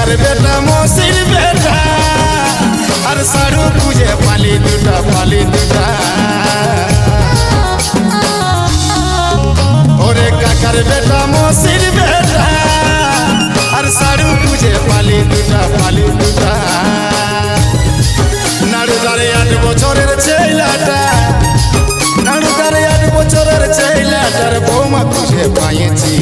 কাকার বেটা মসির বেটা আর সারু খুঁজে পালি দুটা ওরে কাকার বেটা মসির বেটা আর সারু খুঁজে পালি দুটা নাড়ুদারে 8 বছরের ছেলেটা নাড়ুদারে 8 বছরের ছেলেটার বৌমা খুঁজে পাইছি